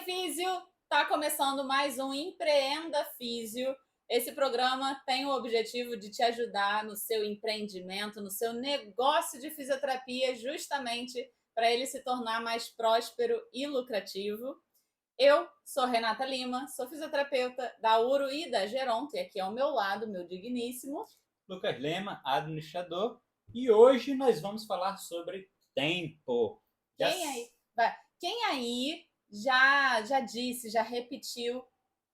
Físio! Tá começando mais um Empreenda Físio. Esse programa tem o objetivo de te ajudar no seu empreendimento, no seu negócio de fisioterapia, justamente para ele se tornar mais próspero e lucrativo. Eu sou Renata Lima, sou fisioterapeuta da Uro e da Geronto, e aqui ao meu lado, meu digníssimo Lucas Lema, administrador, e hoje nós vamos falar sobre tempo. Já... Quem aí, quem aí já disse, já repetiu,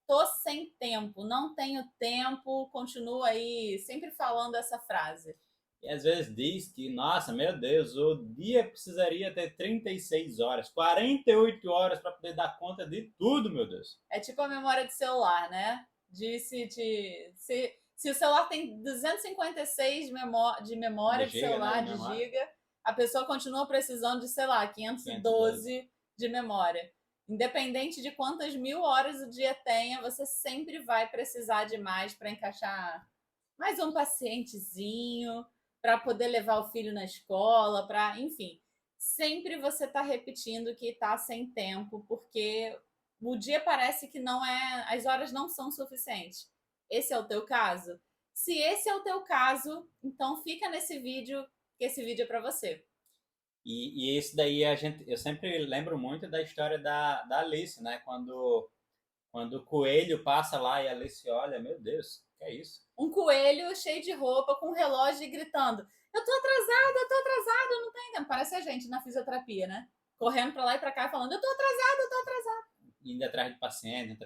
tô sem tempo, não tenho tempo, continua aí sempre falando essa frase. E às vezes diz que, nossa, meu Deus, o dia precisaria ter 36 horas, 48 horas para poder dar conta de tudo, meu Deus. É tipo a memória de celular, né? Se o celular tem 256 de memória De de giga, né, celular, de de memória. giga, a pessoa continua precisando de, sei lá, 512. 512 de memória. Independente de quantas mil horas o dia tenha, você sempre vai precisar de mais para encaixar mais um pacientezinho, para poder levar o filho na escola, para, enfim. Sempre você está repetindo que está sem tempo, porque o dia parece que não é, as horas não são suficientes. Esse é o teu caso? Se esse é o teu caso, então fica nesse vídeo, que esse vídeo é para você. E esse daí eu sempre lembro muito da história da Alice, né? Quando o coelho passa lá e a Alice olha, meu Deus, que é isso? Um coelho cheio de roupa, com um relógio e gritando: eu tô atrasado, não tem tempo. Parece a gente na fisioterapia, né? Correndo para lá e para cá, falando: eu tô atrasado, eu tô atrasado. Indo atrás de paciente,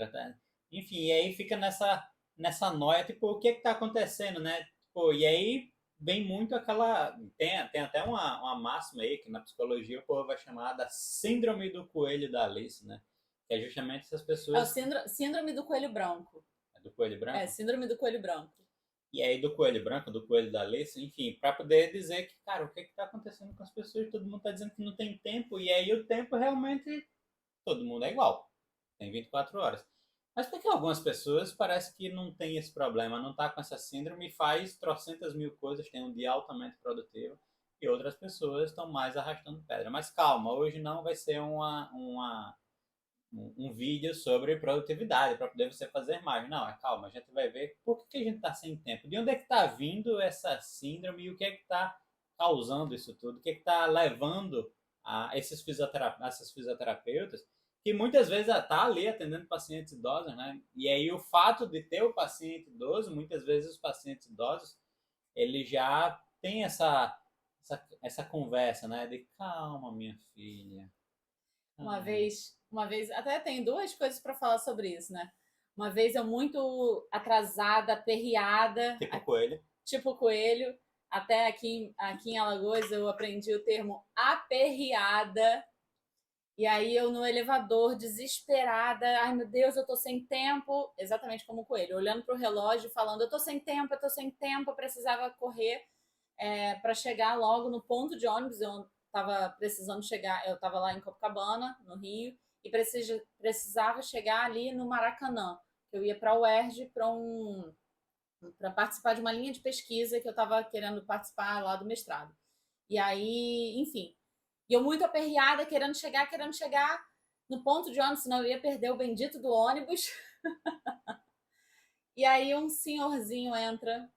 enfim, e aí fica nessa noia, tipo, o que é que tá acontecendo, né? Tipo, e aí vem muito aquela. Tem até uma máxima aí que na psicologia o povo vai chamar da síndrome do coelho da Alice, né? Que é justamente essas É o pessoas. síndrome do coelho branco. Do coelho É, branco? síndrome do coelho branco. E aí do coelho branco, do coelho da Alice, enfim, para poder dizer que, cara, o que é que tá acontecendo com as pessoas? Todo mundo tá dizendo que não tem tempo, e aí o tempo realmente todo mundo é igual. Tem 24 horas. Mas por que algumas pessoas parece que não tem esse problema, não está com essa síndrome e faz trocentas mil coisas, tem um dia altamente produtivo, e outras pessoas estão mais arrastando pedra. Mas calma, hoje não vai ser um vídeo sobre produtividade, para poder você fazer mais. Não, calma, a gente vai ver por que a gente está sem tempo, de onde é que está vindo essa síndrome e o que é que está causando isso tudo, o que é que está levando a essas fisioterapeutas que muitas vezes está ali atendendo pacientes idosos, né? E aí o fato de ter o paciente idoso, muitas vezes os pacientes idosos, ele já tem essa conversa, né? De calma, minha filha. Calma. Uma vez, até tem duas coisas para falar sobre isso, né? Uma vez eu muito atrasada, aperreada, Tipo coelho. tipo coelho, até aqui em Alagoas eu aprendi o termo aperreada. E aí eu no elevador, desesperada, ai meu Deus, eu tô sem tempo, exatamente como o coelho, olhando pro relógio, falando, eu tô sem tempo, eu tô sem tempo, eu precisava correr para chegar logo no ponto de ônibus. Eu estava precisando chegar, eu estava lá em Copacabana, no Rio, e precisava chegar ali no Maracanã. Eu ia para a UERJ para participar de uma linha de pesquisa que eu estava querendo participar lá do mestrado. E aí, enfim, e eu muito aperreada, querendo chegar no ponto de ônibus, senão eu ia perder o bendito do ônibus. E aí um senhorzinho entra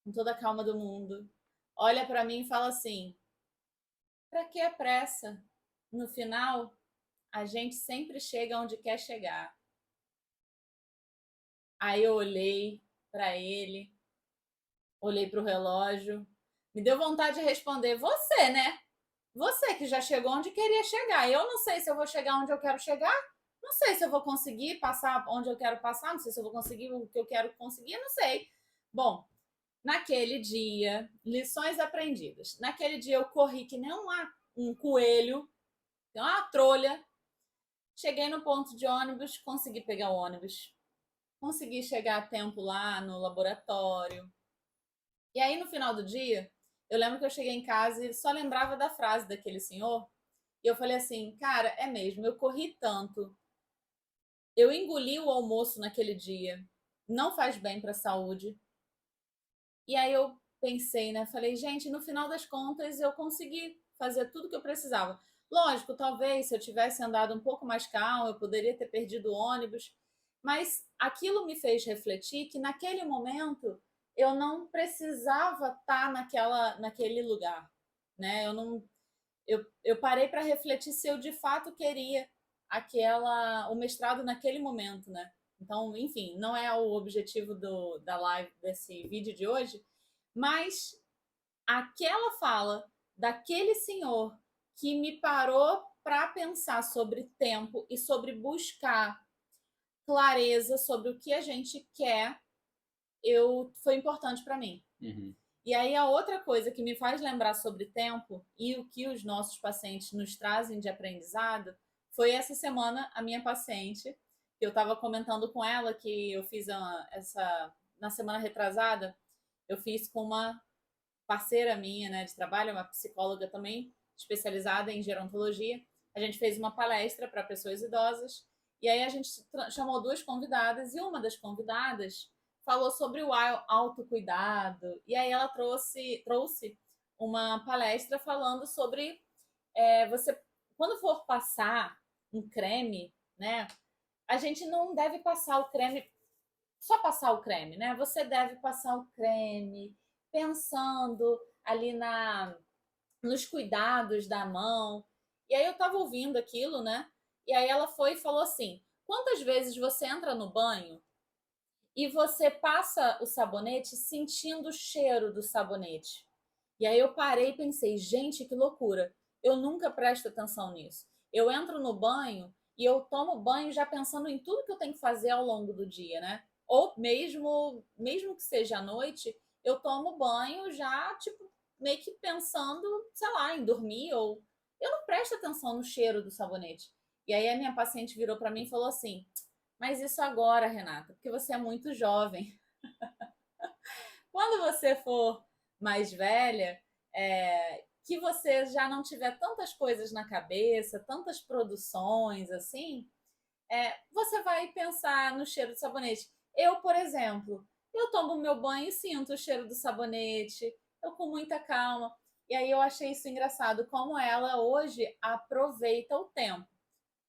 com toda a calma do mundo, olha para mim e fala assim: para que a pressa? No final, a gente sempre chega onde quer chegar. Aí eu olhei para ele, olhei para o relógio, me deu vontade de responder: você, né? Você que já chegou onde queria chegar. Eu não sei se eu vou chegar onde eu quero chegar, não sei se eu vou conseguir passar onde eu quero passar, não sei se eu vou conseguir o que eu quero conseguir, não sei. Bom, naquele dia, lições aprendidas. Naquele dia eu corri que nem um coelho, uma trolha. Cheguei no ponto de ônibus, consegui pegar o ônibus, consegui chegar a tempo lá no laboratório. E aí, no final do dia, eu lembro que eu cheguei em casa e só lembrava da frase daquele senhor. E eu falei assim, cara, é mesmo, eu corri tanto, eu engoli o almoço naquele dia, não faz bem para a saúde. E aí eu pensei, né? Falei, gente, no final das contas eu consegui fazer tudo que eu precisava. Lógico, talvez se eu tivesse andado um pouco mais calmo, eu poderia ter perdido o ônibus, mas aquilo me fez refletir que naquele momento eu não precisava estar naquele lugar, né? Eu não, eu parei para refletir se eu de fato queria o mestrado naquele momento, né? Então, enfim, não é o objetivo da live desse vídeo de hoje, mas aquela fala daquele senhor que me parou para pensar sobre tempo e sobre buscar clareza sobre o que a gente quer, foi importante para mim. Uhum. E aí a outra coisa que me faz lembrar sobre tempo e o que os nossos pacientes nos trazem de aprendizado foi essa semana a minha paciente, que eu estava comentando com ela que eu fiz na semana retrasada, eu fiz com uma parceira minha, né, de trabalho, uma psicóloga também, especializada em gerontologia. A gente fez uma palestra para pessoas idosas e aí a gente chamou duas convidadas e uma das convidadas falou sobre o autocuidado e aí ela trouxe uma palestra falando sobre você, quando for passar um creme, né, a gente não deve passar o creme só passar o creme, né? Você deve passar o creme pensando ali nos cuidados da mão. E aí eu tava ouvindo aquilo, né? E aí ela foi e falou assim: quantas vezes você entra no banho e você passa o sabonete sentindo o cheiro do sabonete? E aí eu parei e pensei, gente, que loucura. Eu nunca presto atenção nisso. Eu entro no banho e eu tomo banho já pensando em tudo que eu tenho que fazer ao longo do dia, né? Ou mesmo que seja à noite, eu tomo banho já, tipo, meio que pensando, sei lá, em dormir ou eu não presto atenção no cheiro do sabonete. E aí a minha paciente virou para mim e falou assim: "Mas isso agora, Renata, porque você é muito jovem. Quando você for mais velha, que você já não tiver tantas coisas na cabeça, tantas produções assim, você vai pensar no cheiro do sabonete. Eu, por exemplo, eu tomo meu banho e sinto o cheiro do sabonete, eu com muita calma. E aí eu achei isso engraçado, como ela hoje aproveita o tempo.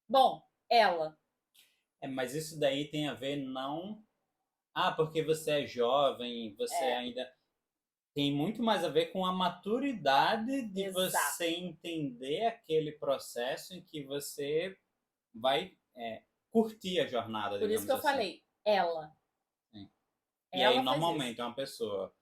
Bom, ela. Mas isso daí tem a ver não. Ah, porque você é jovem, você É, ainda. Tem muito mais a ver com a maturidade de exato. você entender aquele processo em que você vai curtir a jornada, Por isso que digamos eu assim. falei, ela. Sim. E aí, Ela faz isso. normalmente, uma pessoa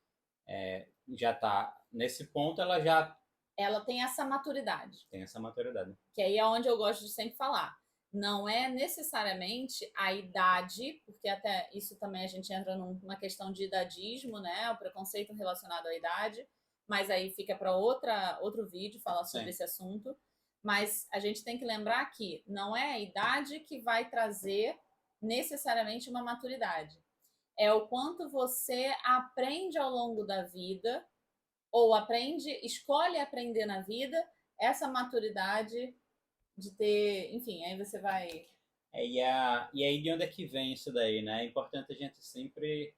já está nesse ponto, ela já Ela tem essa maturidade. tem essa maturidade. Que aí é onde eu gosto de sempre falar. Não é necessariamente a idade, porque até isso também a gente entra numa questão de idadismo, né? O preconceito relacionado à idade, mas aí fica para outro vídeo falar sobre Sim. esse assunto. Mas a gente tem que lembrar que não é a idade que vai trazer necessariamente uma maturidade. É o quanto você aprende ao longo da vida, ou escolhe aprender na vida, essa maturidade de ter, enfim, aí você vai E aí de onde é que vem isso daí, né? É importante a gente sempre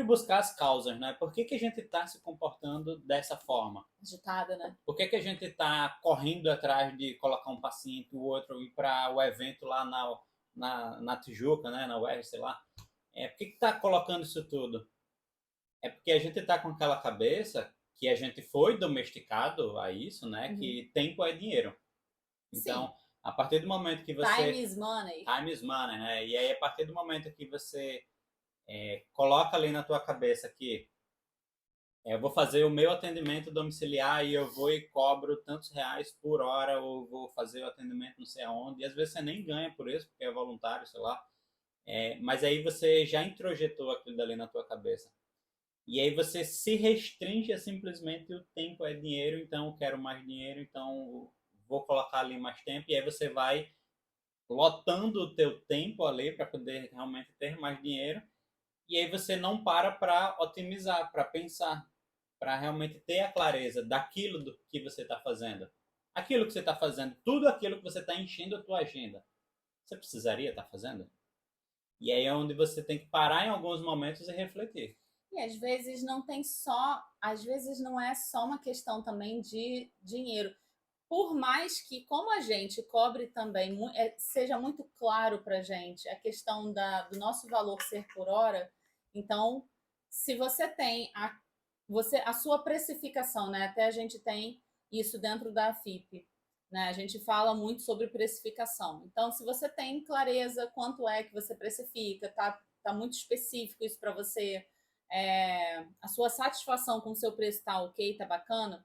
buscar as causas, né? Por que, que a gente está se comportando dessa forma? agitada, né? Por que, que a gente está correndo atrás de colocar um paciente, o outro, ir para o evento lá na Tijuca, né? Na UERJ, sei lá. Por que está colocando isso tudo? É porque a gente está com aquela cabeça que a gente foi domesticado a isso, né? Uhum. Que tempo é dinheiro. Sim. Então, a partir do momento que Time você is money. time is money, né? E aí, a partir do momento que você coloca ali na tua cabeça que eu vou fazer o meu atendimento domiciliar e eu vou e cobro tantos reais por hora, ou vou fazer o atendimento não sei aonde, e às vezes você nem ganha por isso, porque é voluntário, sei lá. Mas aí você já introjetou aquilo dali na tua cabeça. E aí você se restringe a simplesmente o tempo é dinheiro, então eu quero mais dinheiro, então vou colocar ali mais tempo, e aí você vai lotando o teu tempo ali para poder realmente ter mais dinheiro. E aí você não para otimizar, para pensar, para realmente ter a clareza daquilo do que você está fazendo. Aquilo que você está fazendo, tudo aquilo que você está enchendo a tua agenda, você precisaria estar fazendo? E aí é onde você tem que parar em alguns momentos e refletir. E às vezes não é só uma questão também de dinheiro. por mais que, como a gente cobre também, seja muito claro para a gente a questão do nosso valor ser por hora, então, se você tem a sua precificação, né? Até a gente tem isso dentro da FIP, né? A gente fala muito sobre precificação. Então, se você tem clareza quanto é que você precifica, tá muito específico isso para você, a sua satisfação com o seu preço tá ok, tá bacana,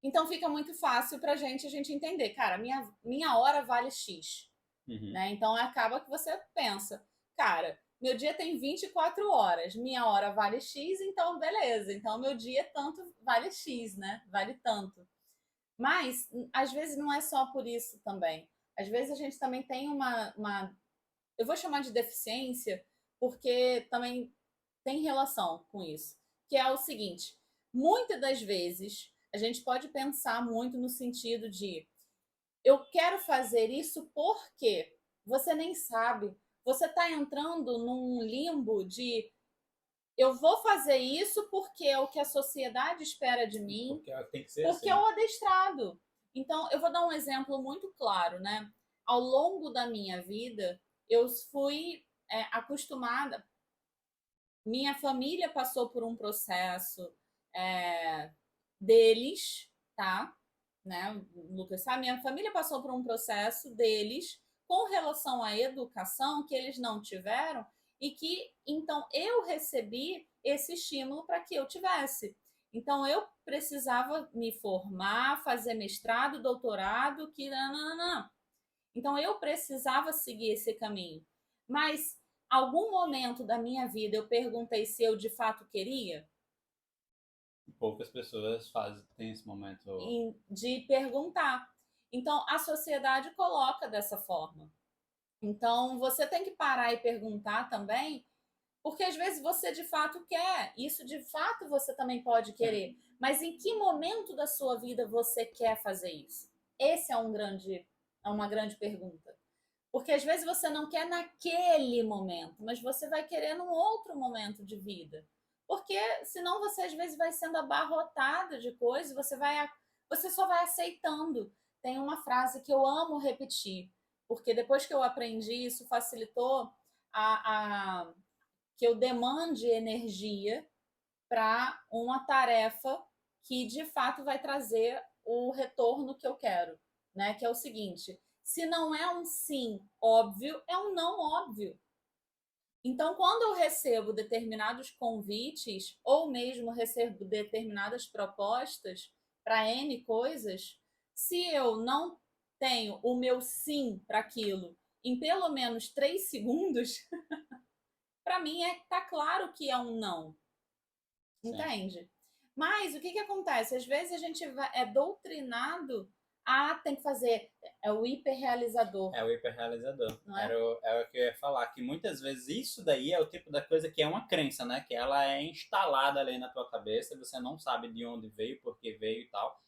então fica muito fácil para a gente entender, cara, minha hora vale X, Uhum. né? Então acaba que você pensa, cara, meu dia tem 24 horas, minha hora vale X, então beleza, então meu dia tanto vale X, né? Vale tanto. Mas às vezes não é só por isso também. Às vezes a gente também tem eu vou chamar de deficiência, porque também tem relação com isso, que é o seguinte: muitas das vezes a gente pode pensar muito no sentido de eu quero fazer isso porque você nem sabe, você está entrando num limbo de eu vou fazer isso porque é o que a sociedade espera de mim, Porque tem que ser porque é assim. o adestrado. Então, eu vou dar um exemplo muito claro, né? Ao longo da minha vida, eu fui acostumada. Minha família passou por um processo é, deles, tá? Né? O Lucas sabe, minha família passou por um processo deles com relação à educação que eles não tiveram e que então eu recebi esse estímulo para que eu tivesse. Então eu precisava me formar, fazer mestrado, doutorado, que não. Então eu precisava seguir esse caminho. Mas algum momento da minha vida eu perguntei se eu de fato queria? Poucas pessoas têm esse momento. De perguntar. Então, a sociedade coloca dessa forma. Então, você tem que parar e perguntar também, porque às vezes você de fato quer, isso de fato você também pode querer, mas em que momento da sua vida você quer fazer isso? Esse é uma grande pergunta. Porque às vezes você não quer naquele momento, mas você vai querer num outro momento de vida. Porque senão você às vezes vai sendo abarrotado de coisas, você só vai aceitando. Tem uma frase que eu amo repetir, porque depois que eu aprendi, isso facilitou que eu demande energia para uma tarefa que de fato vai trazer o retorno que eu quero, né? Que é o seguinte: se não é um sim óbvio, é um não óbvio. Então, quando eu recebo determinados convites ou mesmo recebo determinadas propostas para N coisas, se eu não tenho o meu sim para aquilo em pelo menos 3 segundos, para mim tá claro que é um não. Sim. Entende? Mas o que acontece? Às vezes a gente é doutrinado a tem que fazer, é o hiperrealizador, É o hiperrealizador. não é? Era o que eu ia falar, que muitas vezes isso daí é o tipo da coisa que é uma crença, né? Que ela é instalada ali na tua cabeça, você não sabe de onde veio, por que veio e tal.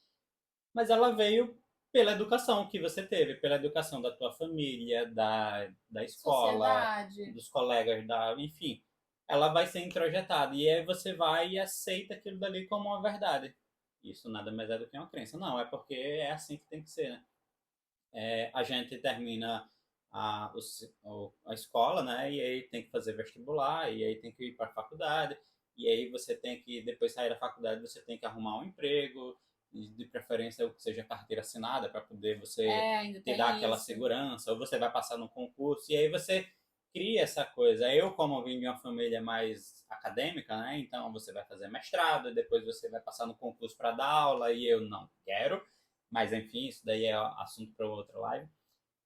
Mas ela veio pela educação que você teve, pela educação da tua família, da escola, Sociedade. dos colegas, enfim. Ela vai ser introjetada e aí você vai e aceita aquilo dali como uma verdade. Isso nada mais é do que uma crença. Não, é porque é assim que tem que ser, né? A gente termina a escola, né? E aí tem que fazer vestibular, e aí tem que ir para a faculdade, e aí você tem que, depois de sair da faculdade, você tem que arrumar um emprego, de preferência que seja carteira assinada, para poder você Ainda te dar tem aquela isso. segurança, ou você vai passar no concurso, e aí você cria essa coisa. Eu, como vim de uma família mais acadêmica, né? Então você vai fazer mestrado, e depois você vai passar no concurso para dar aula, e eu não quero. Mas enfim, isso daí é assunto para outra live.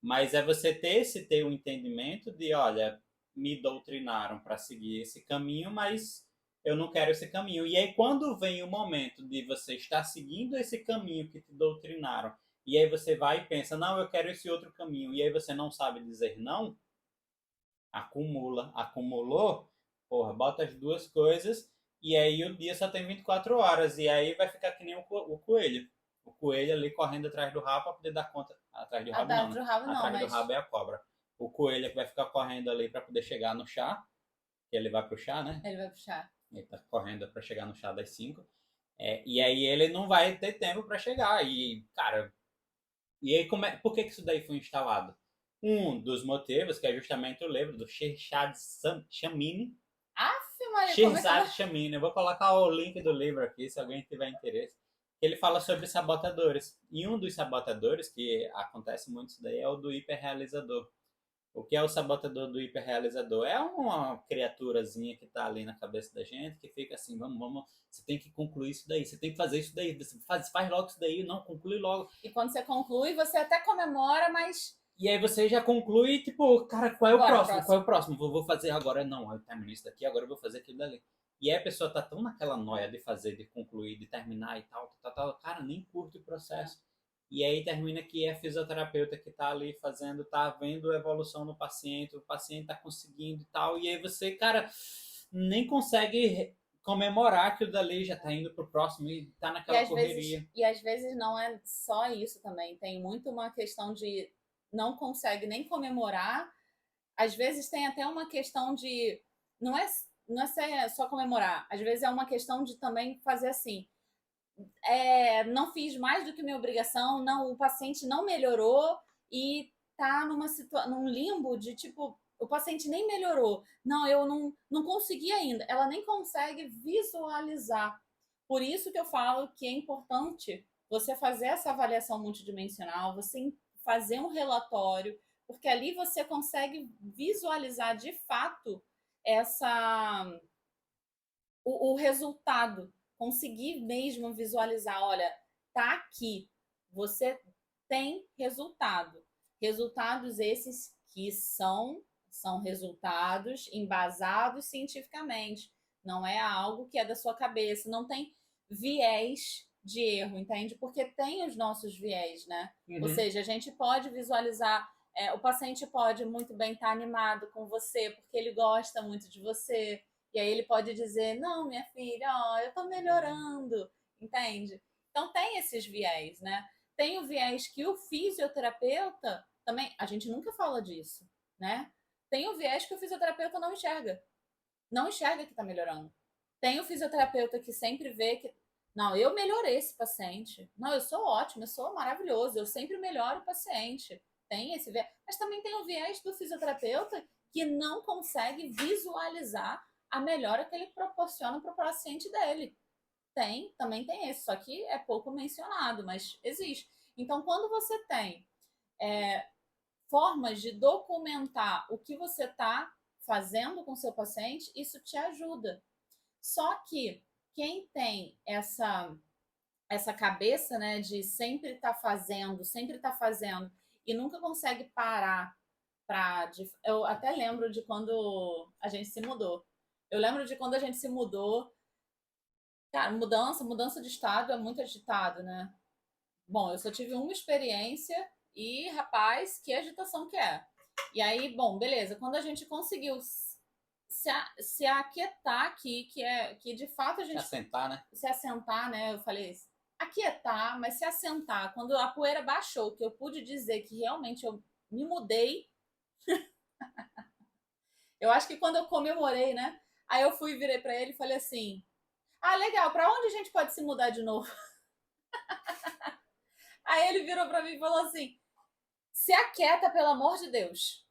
Mas é você ter esse teu entendimento de, olha, me doutrinaram para seguir esse caminho, mas eu não quero esse caminho. E aí quando vem o momento de você estar seguindo esse caminho que te doutrinaram, e aí você vai e pensa, não, eu quero esse outro caminho, e aí você não sabe dizer não, acumula, acumulou, porra, bota as duas coisas, e aí o dia só tem 24 horas, e aí vai ficar que nem o coelho. O coelho ali correndo atrás do rabo para poder dar conta. Atrás do rabo não, Atrás né? do rabo não, Atrás do mas rabo é a cobra. O coelho é que vai ficar correndo ali para poder chegar no chá, que ele vai pro chá, né? ele vai puxar. Ele tá correndo para chegar no chá das 5. E aí ele não vai ter tempo para chegar. E, cara, E aí, por que isso daí foi instalado? Um dos motivos, que é justamente o livro do Shirzad Chamine. Aff, Maria, como é que eu Shirzad vou... Chamine. Eu vou colocar o link do livro aqui, se alguém tiver interesse. Ele fala sobre sabotadores. E um dos sabotadores, que acontece muito isso daí, é o do hiperrealizador. O que é o sabotador do hiperrealizador? É uma criaturazinha que tá ali na cabeça da gente, que fica assim, vamos, você tem que concluir isso daí, você tem que fazer isso daí, você faz logo isso daí, não, conclui logo. E quando você conclui, você até comemora, mas... E aí você já conclui, tipo, cara, qual é o Bora, próximo? Qual é o próximo? Vou fazer agora, não, eu termino isso daqui, agora eu vou fazer aquilo dali. E aí a pessoa tá tão naquela noia de fazer, de concluir, de terminar e tal, cara, nem curte o processo. E aí termina que é a fisioterapeuta que tá ali fazendo, tá vendo a evolução no paciente, o paciente tá conseguindo e tal, e aí você, cara, nem consegue comemorar aquilo dali, já tá indo pro próximo e tá naquela correria. E às vezes não é só isso também. Tem muito uma questão de não consegue nem comemorar. Às vezes tem até uma questão de... Não é, não é só comemorar. Às vezes é uma questão de também fazer assim. Não fiz mais do que minha obrigação, não, o paciente não melhorou e tá num limbo de tipo, o paciente nem melhorou. Não, eu não consegui ainda. Ela nem consegue visualizar. Por isso que eu falo que é importante você fazer essa avaliação multidimensional, você fazer um relatório, porque ali você consegue visualizar de fato essa o resultado, conseguir mesmo visualizar, olha, tá aqui, você tem resultado. Resultados esses que são resultados embasados cientificamente. Não é algo que é da sua cabeça, não tem viés de erro, entende? Porque tem os nossos viés, né? Ou seja, a gente pode visualizar, o paciente pode muito bem estar animado com você, porque ele gosta muito de você, e aí ele pode dizer, não, minha filha, ó, eu tô melhorando, entende? Então tem esses viés, né? Tem o viés que o fisioterapeuta também, a gente nunca fala disso, né? Tem o viés que o fisioterapeuta não enxerga. Não enxerga que tá melhorando. Tem o fisioterapeuta que sempre vê que, não, eu melhorei esse paciente. Não, eu sou ótimo, eu sou maravilhoso, eu sempre melhoro o paciente. Tem esse viés. Mas também tem o viés do fisioterapeuta que não consegue visualizar a melhora que ele proporciona para o paciente dele. Também tem esse, só que é pouco mencionado, mas existe. Então, quando você tem formas de documentar o que você está fazendo com o seu paciente, isso te ajuda. Só que quem tem essa cabeça, né, de sempre tá fazendo e nunca consegue parar para... Eu até lembro de quando a gente se mudou. Eu lembro de quando a gente se mudou. Cara, mudança de estado é muito agitado, né? Bom, eu só tive uma experiência e, rapaz, que agitação que é. E aí, bom, beleza. Quando a gente conseguiu se aquietar aqui, que de fato a Se gente... assentar, né? Se assentar, né? Eu falei, aquietar, mas se assentar. Quando a poeira baixou, que eu pude dizer que realmente eu me mudei, eu acho que quando eu comemorei, né? Aí eu virei para ele e falei assim: ah, legal, para onde a gente pode se mudar de novo? Aí ele virou para mim e falou assim: se aquieta, pelo amor de Deus.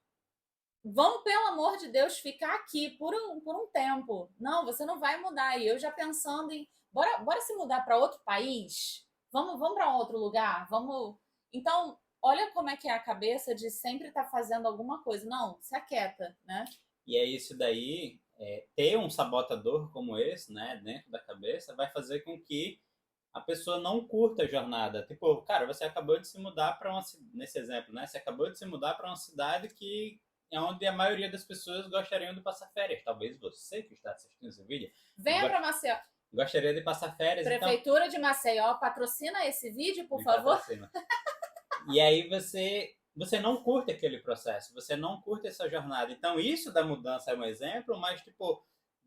Vamos, pelo amor de Deus, ficar aqui por um tempo. Não, você não vai mudar. E eu já pensando em, bora se mudar para outro país? Vamos para outro lugar? Vamos. Então, olha como é que é a cabeça de sempre estar fazendo alguma coisa. Não, se aquieta, né? E é isso daí, ter um sabotador como esse, né, dentro da cabeça, vai fazer com que a pessoa não curta a jornada. Tipo, cara, você acabou de se mudar para nesse exemplo, né? Você acabou de se mudar para uma cidade que é onde a maioria das pessoas gostariam de passar férias. Talvez você que está assistindo esse vídeo venha para Maceió. Gostaria de passar férias. Prefeitura de Maceió, patrocina esse vídeo, por favor. Patrocina. E aí você não curte aquele processo, você não curte essa jornada. Então, isso da mudança é um exemplo, mas, tipo,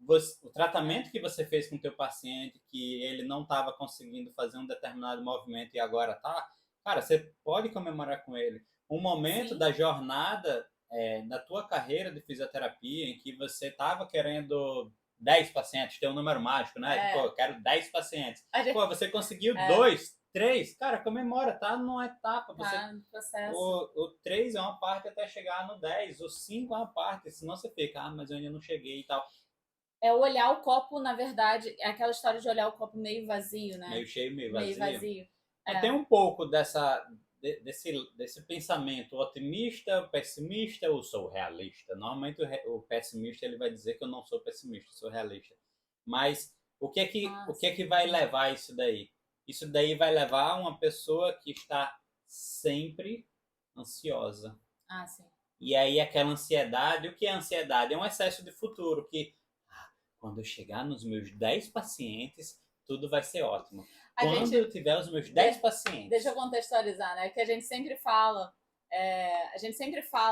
o tratamento que você fez com o teu paciente, que ele não estava conseguindo fazer um determinado movimento e agora tá, cara, você pode comemorar com ele. Um momento da jornada da tua carreira de fisioterapia em que você estava querendo 10 pacientes, ter um número mágico, né? Tipo, eu quero 10 pacientes. Pô, você conseguiu 2, 3, cara, comemora, tá numa etapa. Tá no processo. O 3 é uma parte até chegar no 10, o 5 é uma parte, senão você fica, mas eu ainda não cheguei e tal. É olhar o copo, na verdade, é aquela história de olhar o copo meio vazio, né? Meio cheio, meio Meio vazio. vazio. Tem um pouco desse pensamento otimista, pessimista ou sou realista. Normalmente o pessimista ele vai dizer que eu não sou pessimista, sou realista. Mas o que é que vai levar isso daí? Isso daí vai levar uma pessoa que está sempre ansiosa. Ah, sim. E aí aquela ansiedade, o que é ansiedade? É um excesso de futuro, que quando eu chegar nos meus 10 pacientes, tudo vai ser ótimo. Quando eu tiver os meus 10 pacientes. Deixa eu contextualizar, né? Que a gente sempre fala,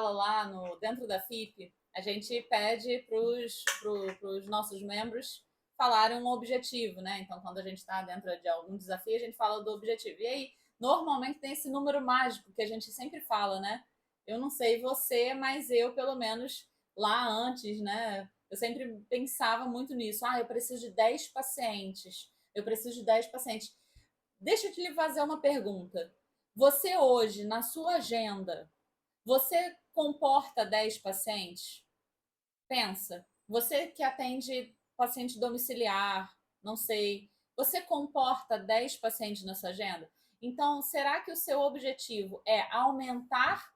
lá dentro da FIP, a gente pede para os nossos membros falarem um objetivo, né? Então, quando a gente está dentro de algum desafio, a gente fala do objetivo. E aí, normalmente tem esse número mágico que a gente sempre fala, né? Eu não sei você, mas eu, pelo menos, lá antes, né? Eu sempre pensava muito nisso. Eu preciso de 10 pacientes. Eu preciso de 10 pacientes. Deixa eu te fazer uma pergunta. Você hoje, na sua agenda, você comporta 10 pacientes? Pensa. Você que atende paciente domiciliar, não sei. Você comporta 10 pacientes na sua agenda? Então, será que o seu objetivo é aumentar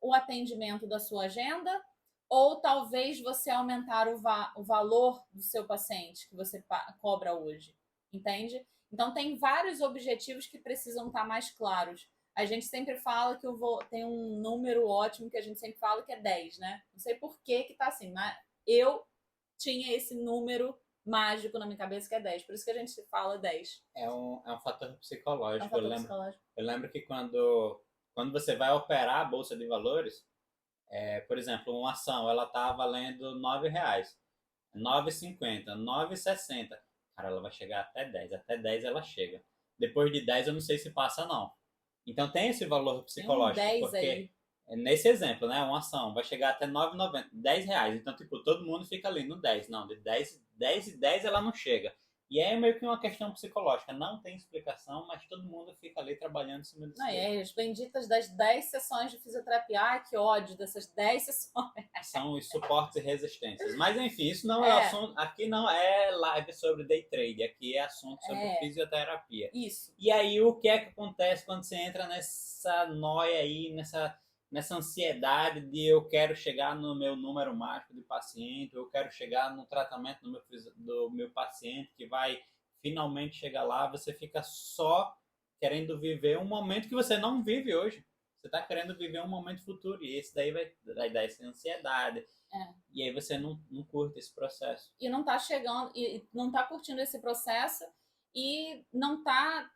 o atendimento da sua agenda? Ou talvez você aumentar o valor do seu paciente que você cobra hoje? Entende? Então, tem vários objetivos que precisam estar mais claros. A gente sempre fala que tem um número ótimo que a gente sempre fala que é 10, né? Não sei por que tá assim, mas eu tinha esse número mágico na minha cabeça que é 10. Por isso que a gente fala 10. É um fator psicológico. É um fator psicológico. Eu lembro que quando você vai operar a bolsa de valores, por exemplo, uma ação ela tá valendo R$ 9, 9,50, 9,60. Cara, ela vai chegar até 10. Até 10 ela chega. Depois de 10 eu não sei se passa não. Então tem esse valor psicológico. Tem 10 porque aí. nesse exemplo, né, uma ação vai chegar até 9,90, R$ 10. Então, tipo, todo mundo fica ali no 10. Não, de 10 e 10 ela não chega. E é meio que uma questão psicológica. Não tem explicação, mas todo mundo fica ali trabalhando em cima disso. Não, e as benditas das 10 sessões de fisioterapia. Ai, que ódio dessas 10 sessões. São os suportes e resistências. Mas enfim, isso não é assunto. Aqui não é live sobre day trade, aqui é assunto sobre fisioterapia. Isso. E aí, o que é que acontece quando você entra nessa noia aí, nessa ansiedade de eu quero chegar no meu número mágico de paciente, eu quero chegar no tratamento do meu paciente que vai finalmente chegar lá, você fica só querendo viver um momento que você não vive hoje. Você está querendo viver um momento futuro e esse daí vai dar essa ansiedade. E aí você não curte esse processo. E não está chegando, e não está curtindo esse processo e não está,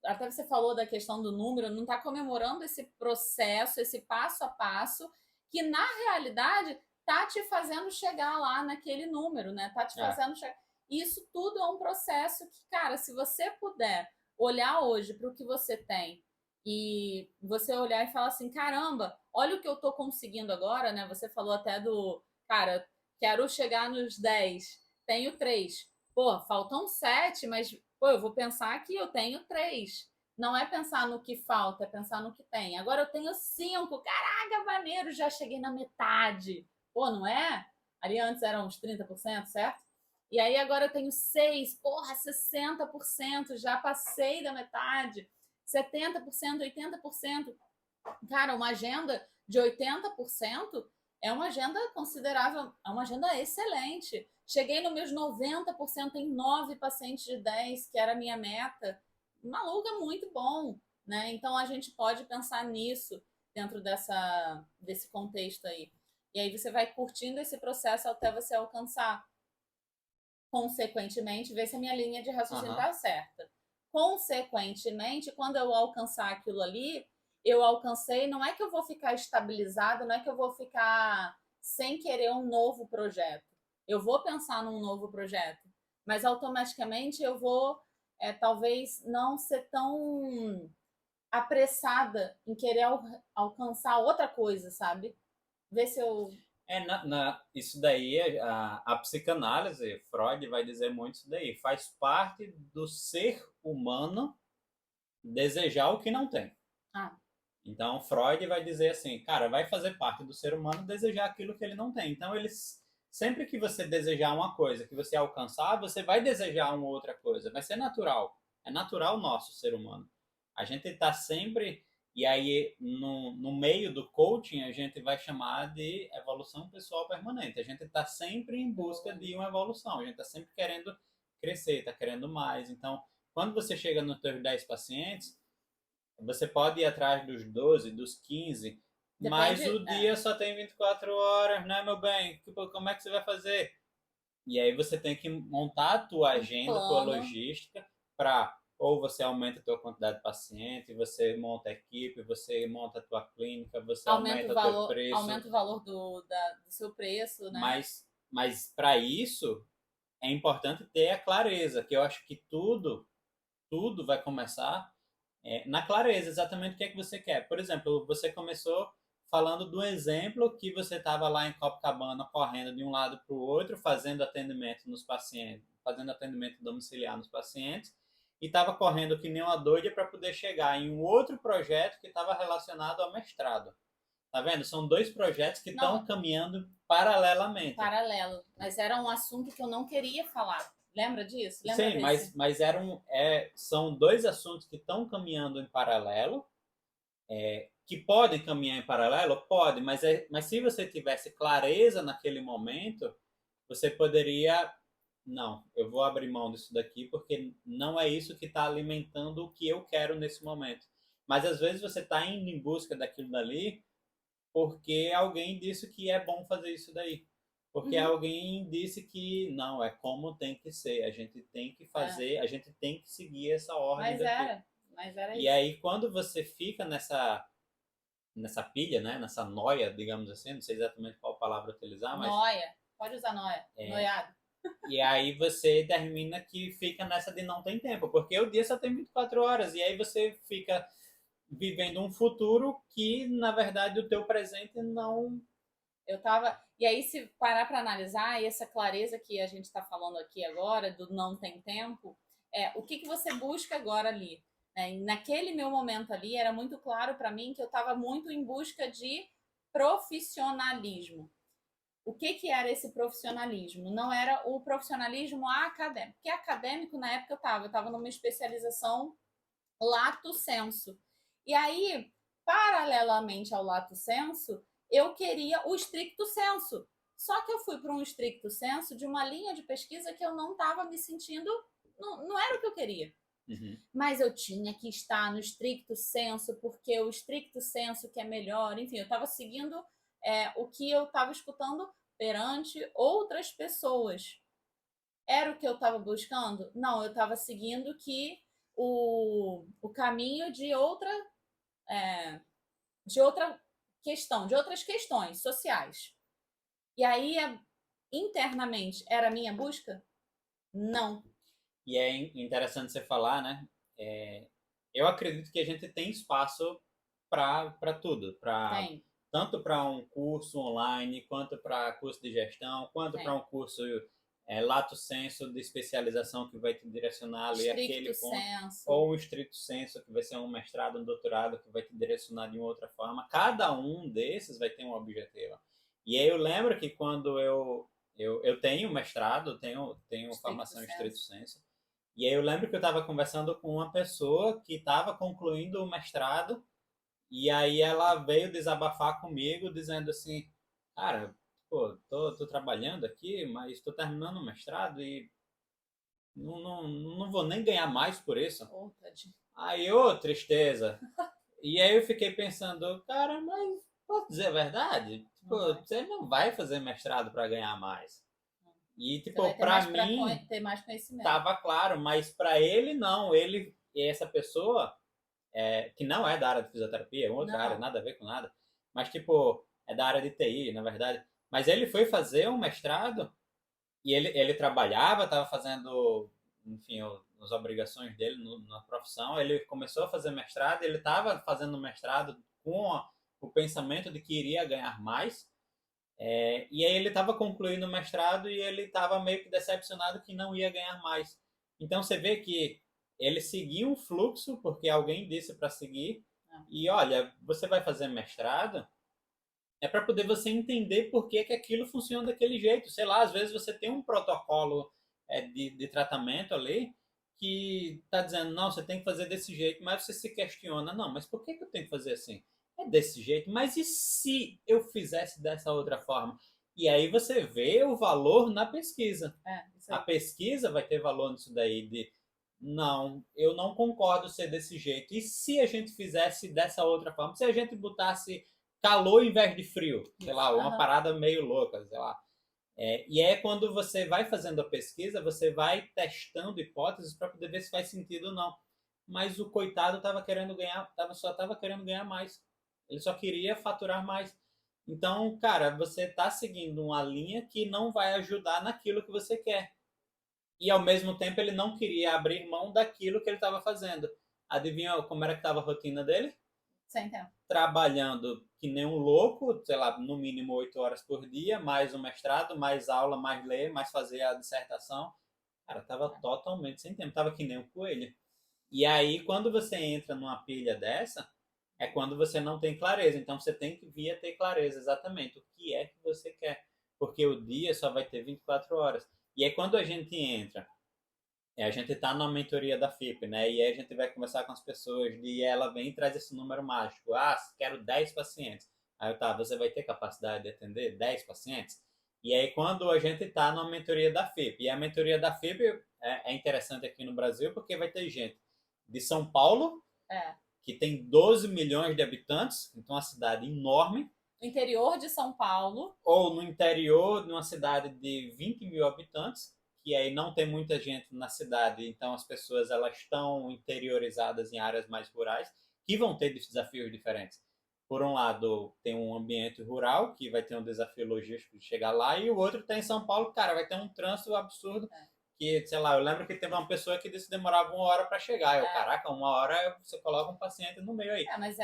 até você falou da questão do número, não está comemorando esse processo, esse passo a passo, que na realidade tá te fazendo chegar lá naquele número, né? Tá te fazendo chegar. Isso tudo é um processo que, cara, se você puder olhar hoje para o que você tem e você olhar e falar assim, caramba, olha o que eu tô conseguindo agora, né? Você falou até cara, quero chegar nos 10, tenho 3. Pô, faltam 7, mas pô, eu vou pensar que eu tenho 3. Não é pensar no que falta, é pensar no que tem. Agora eu tenho 5. Caraca, maneiro, já cheguei na metade. Pô, não é? Ali antes eram uns 30%, certo? E aí agora eu tenho 6. Porra, 60%. Já passei da metade. 70%, 80%. Cara, uma agenda de 80% é uma agenda considerável, é uma agenda excelente. Cheguei nos meus 90% em 9 pacientes de 10, que era a minha meta. Maluco, é muito bom, né? Então a gente pode pensar nisso dentro desse contexto aí. E aí você vai curtindo esse processo até você alcançar. Consequentemente, ver se a minha linha de raciocínio está certa. Consequentemente, quando eu alcançar aquilo ali, eu alcancei, não é que eu vou ficar estabilizada, não é que eu vou ficar sem querer um novo projeto. Eu vou pensar num novo projeto, mas automaticamente eu vou, talvez, não ser tão apressada em querer alcançar outra coisa, sabe? Ver se eu... Isso daí, a psicanálise, Freud vai dizer muito isso daí, faz parte do ser humano desejar o que não tem. Ah, Então, Freud vai dizer assim, cara, vai fazer parte do ser humano desejar aquilo que ele não tem. Então, sempre que você desejar uma coisa que você alcançar, você vai desejar uma outra coisa. Vai ser natural. É natural nosso ser humano. A gente está sempre. E aí, no meio do coaching, a gente vai chamar de evolução pessoal permanente. A gente está sempre em busca de uma evolução. A gente está sempre querendo crescer, está querendo mais. Então, quando você chega nos seus 10 pacientes, você pode ir atrás dos 12, dos 15, mas depende. o dia só tem 24 horas, né, meu bem? Como é que você vai fazer? E aí você tem que montar a tua Um agenda, a tua plano. logística para ou você aumenta a tua quantidade de paciente, você monta a equipe, você monta a tua clínica, você aumenta o teu preço, Aumenta o valor do seu preço, né? mas para isso é importante ter a clareza, que eu acho que tudo vai começar na clareza, exatamente o que é que você quer. Por exemplo, você começou falando do exemplo que você estava lá em Copacabana correndo de um lado para o outro, fazendo atendimento nos pacientes, fazendo atendimento domiciliar nos pacientes, e estava correndo que nem uma doida para poder chegar em um outro projeto que estava relacionado ao mestrado. Tá vendo? São dois projetos que estão Não, caminhando em paralelamente. paralelo. Mas era um assunto que eu não queria falar. Lembra disso? Lembra Sim, desse? mas são dois assuntos que estão caminhando em paralelo, que podem caminhar em paralelo? Pode, mas se você tivesse clareza naquele momento, você poderia. Não, eu vou abrir mão disso daqui porque não é isso que está alimentando o que eu quero nesse momento. Mas às vezes você está indo em busca daquilo dali porque alguém disse que é bom fazer isso daí. Porque Uhum. alguém disse que não, é como tem que ser, a gente tem que É. fazer, a gente tem que seguir essa ordem Mas daqui. era. Mas era E isso. aí, quando você fica nessa pilha, né, nessa noia, digamos assim, não sei exatamente qual palavra utilizar, mas Noia. Pode usar noia. Noiado. e aí você termina que fica nessa de não tem tempo, porque o dia só tem 24 horas e aí você fica vivendo um futuro que na verdade o teu presente não. Eu tava. E aí, se parar para analisar, e essa clareza que a gente está falando aqui agora, do não tem tempo, o que, que você busca agora ali? Né? Naquele meu momento ali, era muito claro para mim que eu estava muito em busca de profissionalismo. O que, que era esse profissionalismo? Não era o profissionalismo acadêmico. Porque acadêmico, na época, eu estava numa especialização lato sensu. E aí, paralelamente ao lato sensu, eu queria o estricto sensu. Só que eu fui para um estricto sensu de uma linha de pesquisa que eu não estava me sentindo, não era o que eu queria. Uhum. Mas eu tinha que estar no estricto sensu, porque o estricto sensu que é melhor. Enfim, eu estava seguindo o que eu estava escutando perante outras pessoas. Era o que eu estava buscando? Não, eu estava seguindo que o caminho de outra questão, de outras questões sociais. E aí, internamente, era a minha busca? Não. E é interessante você falar, né? É, eu acredito que a gente tem espaço para tudo, Tem, tanto para um curso online, quanto para curso de gestão, quanto para tem. um curso lato sensu de especialização que vai te direcionar ali aquele Estricto ponto, senso. ou um estrito sensu que vai ser um mestrado, um doutorado que vai te direcionar de uma outra forma. Cada um desses vai ter um objetivo. E aí eu lembro que quando eu tenho mestrado, tenho Estricto formação em estrito senso. sensu, e aí eu lembro que eu estava conversando com uma pessoa que estava concluindo o mestrado, e aí ela veio desabafar comigo, dizendo assim, cara, pô, tô trabalhando aqui, mas tô terminando o mestrado e não vou nem ganhar mais por isso. Oh, tadinho. Aí, ô, tristeza. E aí eu fiquei pensando, cara, mas posso dizer a verdade? Não Tipo, vai. você não vai fazer mestrado para ganhar mais. E, Você vai tipo, ter para mais mim, ter mais conhecimento. tava claro, mas para ele não. Ele, essa pessoa, que não é da área de fisioterapia, é outra área, Não. nada a ver com nada, mas tipo, é da área de TI, na verdade. Mas ele foi fazer um mestrado e ele trabalhava, estava fazendo, enfim, as obrigações dele na profissão. Ele começou a fazer mestrado, ele estava fazendo mestrado com o pensamento de que iria ganhar mais. E aí ele estava concluindo o mestrado e ele estava meio que decepcionado que não ia ganhar mais. Então você vê que ele seguia um fluxo porque alguém disse para seguir. É. E olha, você vai fazer mestrado é para poder você entender por que aquilo funciona daquele jeito. Sei lá, às vezes você tem um protocolo de tratamento ali que está dizendo, não, você tem que fazer desse jeito, mas você se questiona, não, mas por que eu tenho que fazer assim? É desse jeito, mas e se eu fizesse dessa outra forma? E aí você vê o valor na pesquisa. Isso A aí. pesquisa vai ter valor nisso daí de não, eu não concordo ser desse jeito. E se a gente fizesse dessa outra forma? Se a gente botasse calor em vez de frio? Sei lá, uma Aham. parada meio louca, sei lá. E é quando você vai fazendo a pesquisa, você vai testando hipóteses para poder ver se faz sentido ou não. Mas o coitado estava querendo ganhar, só estava querendo ganhar mais. Ele só queria faturar mais. Então, cara, você está seguindo uma linha que não vai ajudar naquilo que você quer. E ao mesmo tempo ele não queria abrir mão daquilo que ele estava fazendo. Adivinha como era que estava a rotina dele? Sem tempo. Trabalhando que nem um louco, sei lá, no mínimo 8 horas por dia, mais o mestrado, mais aula, mais ler, mais fazer a dissertação. Cara, tava totalmente sem tempo, tava que nem um coelho. E aí, quando você entra numa pilha dessa, é quando você não tem clareza. Então, você tem que vir a ter clareza exatamente o que é que você quer. Porque o dia só vai ter 24 horas. E aí, quando a gente entra a gente está na mentoria da FIP, né? E aí a gente vai conversar com as pessoas e ela vem e traz esse número mágico. Ah, quero 10 pacientes. Aí eu, tá, você vai ter capacidade de atender 10 pacientes? E aí quando a gente está na mentoria da FIP, e a mentoria da FIP é interessante aqui no Brasil porque vai ter gente de São Paulo, que tem 12 milhões de habitantes, então é uma cidade enorme. No interior de São Paulo. Ou no interior de uma cidade de 20 mil habitantes, que aí não tem muita gente na cidade, então as pessoas elas estão interiorizadas em áreas mais rurais, que vão ter desafios diferentes. Por um lado, tem um ambiente rural, que vai ter um desafio logístico de chegar lá, e o outro tem em São Paulo, cara, vai ter um trânsito absurdo, que, sei lá, eu lembro que teve uma pessoa que disse que demorava 1 hora para chegar. Eu, caraca, 1 hora você coloca um paciente no meio aí. Mas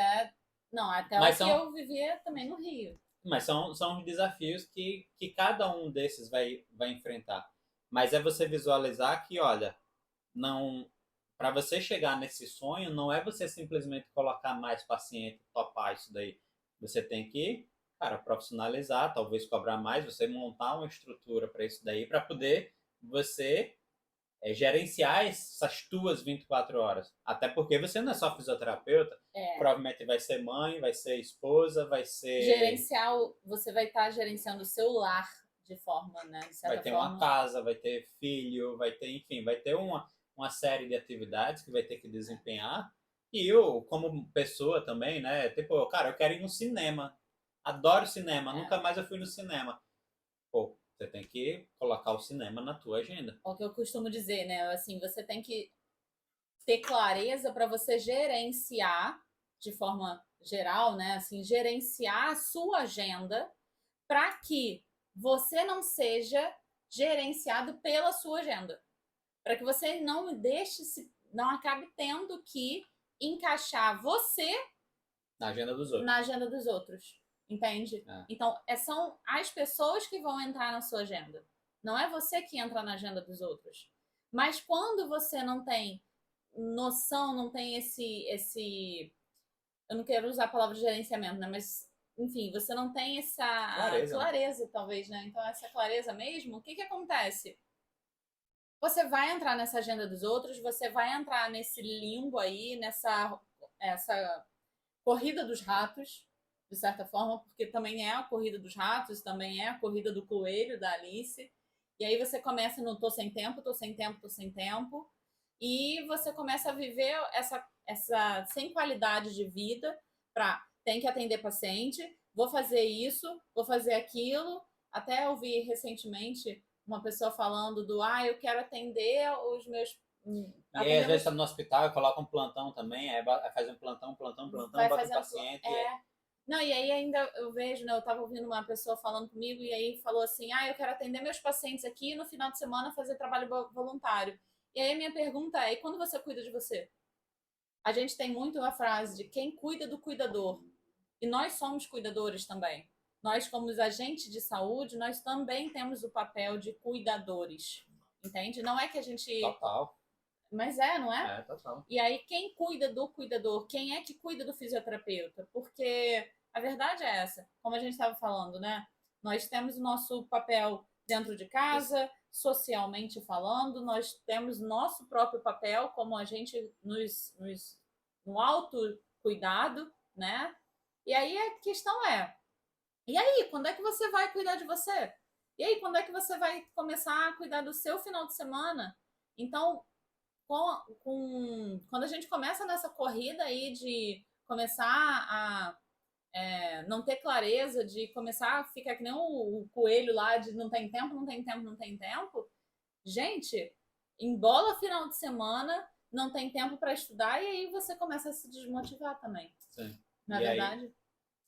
não, até Mas o que eu vivia também no Rio. Mas são os desafios que cada um desses vai enfrentar. Mas é você visualizar que, olha, não, para você chegar nesse sonho, não é você simplesmente colocar mais paciente, topar isso daí. Você tem que, cara, profissionalizar, talvez cobrar mais, você montar uma estrutura para isso daí, para poder você gerenciar essas tuas 24 horas. Até porque você não é só fisioterapeuta, provavelmente vai ser mãe, vai ser esposa, vai ser... Você vai estar gerenciando o seu lar de forma, né? De certa vai ter forma. uma casa, vai ter filho, vai ter, enfim, vai ter uma série de atividades que vai ter que desempenhar. E eu, como pessoa também, né? Tipo, cara, eu quero ir no cinema. Adoro cinema, nunca mais eu fui no cinema. Pô, você tem que colocar o cinema na tua agenda. É o que eu costumo dizer, né? Assim, você tem que ter clareza para você gerenciar de forma geral, né? Assim, gerenciar a sua agenda para que você não seja gerenciado pela sua agenda. Para que você não não acabe tendo que encaixar você na agenda dos outros. Na agenda dos outros. Entende? Então, são as pessoas que vão entrar na sua agenda. Não é você que entra na agenda dos outros. Mas quando você não tem noção, não tem esse eu não quero usar a palavra gerenciamento, né? Mas, enfim, você não tem essa clareza, talvez, né? Então, essa clareza mesmo, o que acontece? Você vai entrar nessa agenda dos outros, você vai entrar nesse limbo aí, essa corrida dos ratos, de certa forma, porque também é a corrida dos ratos, também é a corrida do coelho, da Alice. E aí você começa no tô sem tempo, tô sem tempo, tô sem tempo. E você começa a viver essa sem qualidade de vida para tem que atender paciente, vou fazer isso, vou fazer aquilo. Até ouvi recentemente uma pessoa falando eu quero atender os meus e aí, às vezes, tá no hospital e coloca um plantão também, aí faz um plantão, bota o paciente. Não, e aí ainda eu vejo, né? Eu tava ouvindo uma pessoa falando comigo e aí falou assim: eu quero atender meus pacientes aqui e no final de semana fazer trabalho voluntário. E aí a minha pergunta é: e quando você cuida de você? A gente tem muito a frase de quem cuida do cuidador. E nós somos cuidadores também. Nós, como agentes de saúde, nós também temos o papel de cuidadores. Entende? Não é que a gente... Total. Mas é, não é? É, total. E aí, quem cuida do cuidador? Quem é que cuida do fisioterapeuta? Porque a verdade é essa, como a gente estava falando, né? Nós temos o nosso papel dentro de casa, socialmente falando, nós temos nosso próprio papel como a gente no autocuidado, né? E aí a questão é, e aí, quando é que você vai cuidar de você? E aí, quando é que você vai começar a cuidar do seu final de semana? Então, quando a gente começa nessa corrida aí de começar a não ter clareza, de começar a ficar que nem o coelho lá de não tem tempo, não tem tempo, não tem tempo, gente, embola final de semana, não tem tempo para estudar e aí você começa a se desmotivar também. Sim. Na E verdade.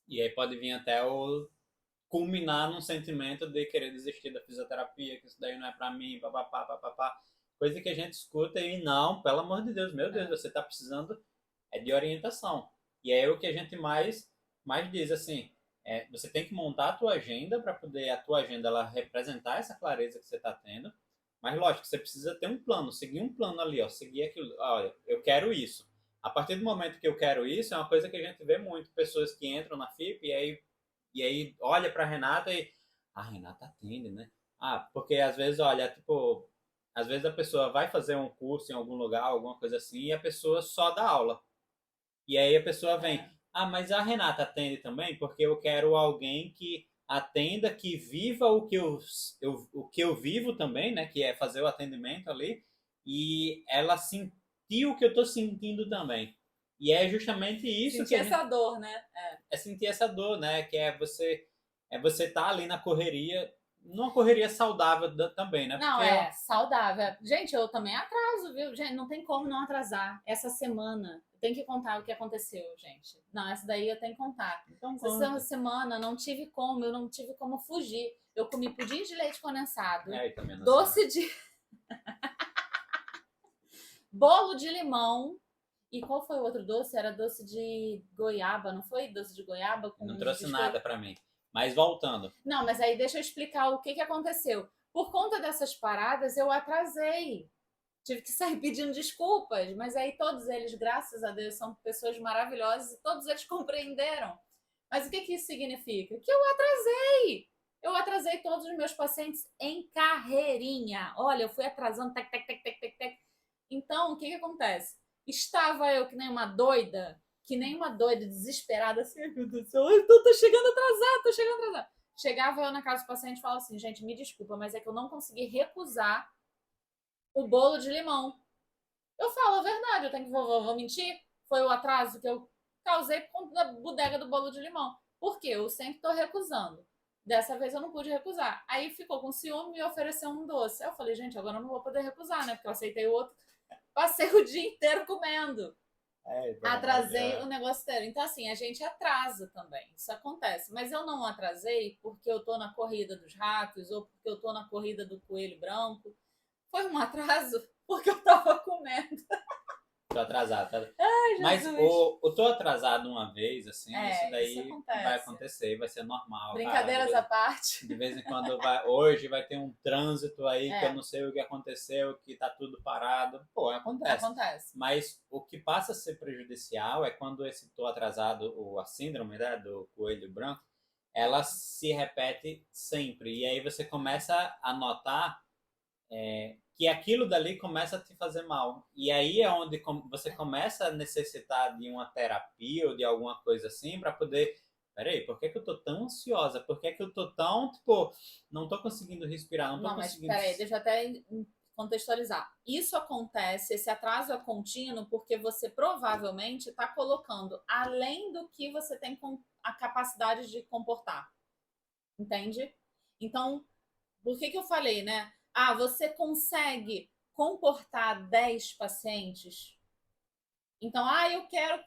e aí pode vir até o culminar num sentimento de querer desistir da fisioterapia, que isso daí não é pra mim, papapá, papapá. Coisa que a gente escuta e não, pelo amor de Deus, meu Deus, você tá precisando de orientação. E é o que a gente mais diz, assim, você tem que montar a tua agenda para poder a tua agenda ela representar essa clareza que você está tendo. Mas lógico, você precisa ter um plano, seguir um plano ali, ó, seguir aquilo. Olha, eu quero isso. A partir do momento que eu quero isso, é uma coisa que a gente vê muito, pessoas que entram na FIP e aí olha para Renata e a Renata atende, né? Ah, porque às vezes, olha, tipo, às vezes a pessoa vai fazer um curso em algum lugar, alguma coisa assim, e a pessoa só dá aula. E aí a pessoa vem, mas a Renata atende também, porque eu quero alguém que atenda, que viva o que eu vivo também, né? Que é fazer o atendimento ali, e ela sentir o que eu estou sentindo também. E é justamente isso sentir que a gente, essa dor, né? é sentir essa dor, né? Que é você estar ali na correria, numa correria saudável também, né? Não, Porque é saudável. Gente, eu também atraso, viu? Gente, não tem como não atrasar. Essa semana, eu tenho que contar o que aconteceu, gente. Não, essa daí eu tenho que contar. então Essa conta. semana não tive como, eu não tive como fugir. Eu comi pudim de leite condensado, É, aí também não doce de bolo de limão. E qual foi o outro doce? Era doce de goiaba, não foi? Doce de goiaba com não trouxe biscoito. nada para mim. Mas voltando. Não, mas aí deixa eu explicar o que aconteceu. Por conta dessas paradas, eu atrasei. Tive que sair pedindo desculpas, mas aí todos eles, graças a Deus, são pessoas maravilhosas e todos eles compreenderam. Mas o que isso significa? Que eu atrasei. Eu atrasei todos os meus pacientes em carreirinha. Olha, eu fui atrasando, tec, tec, tec, tec, tec, tec. Então, o que acontece? Estava eu que nem uma doida, desesperada, assim, ai meu Deus do céu, eu tô chegando atrasado, tô chegando atrasado. Chegava eu na casa do paciente e falava assim, gente, me desculpa, mas é que eu não consegui recusar o bolo de limão. Eu falo a verdade, eu tenho que vou mentir. Foi o atraso que eu causei por conta da bodega do bolo de limão. Por quê? Eu sempre tô recusando. Dessa vez eu não pude recusar. Aí ficou com ciúme e me ofereceu um doce. Eu falei, gente, agora eu não vou poder recusar, né? Porque eu aceitei o outro. Passei o dia inteiro comendo. Atrasei o negócio inteiro. Então, assim, a gente atrasa também. Isso acontece. Mas eu não atrasei porque eu tô na corrida dos ratos ou porque eu tô na corrida do coelho branco. Foi um atraso porque eu tava comendo. Tô atrasado, tá? Ai, Mas Jesus. o tô atrasado uma vez, assim, isso daí Isso acontece. vai acontecer, vai ser normal. Brincadeiras cara. à parte. De vez em quando hoje vai ter um trânsito aí que eu não sei o que aconteceu, que tá tudo parado. Pô, acontece. Acontece. Mas o que passa a ser prejudicial é quando esse tô atrasado, a síndrome, né, do coelho branco, ela se repete sempre. E aí você começa a notar que aquilo dali começa a te fazer mal. E aí é onde você começa a necessitar de uma terapia ou de alguma coisa assim para poder. Peraí, por que eu tô tão ansiosa? Por que eu tô tão, tipo, não tô conseguindo respirar, não tô Não, mas conseguindo. peraí, deixa eu até contextualizar. Isso acontece, esse atraso é contínuo, porque você provavelmente está colocando além do que você tem a capacidade de comportar. Entende? Então, por que eu falei, né? Ah, você consegue comportar 10 pacientes? Então,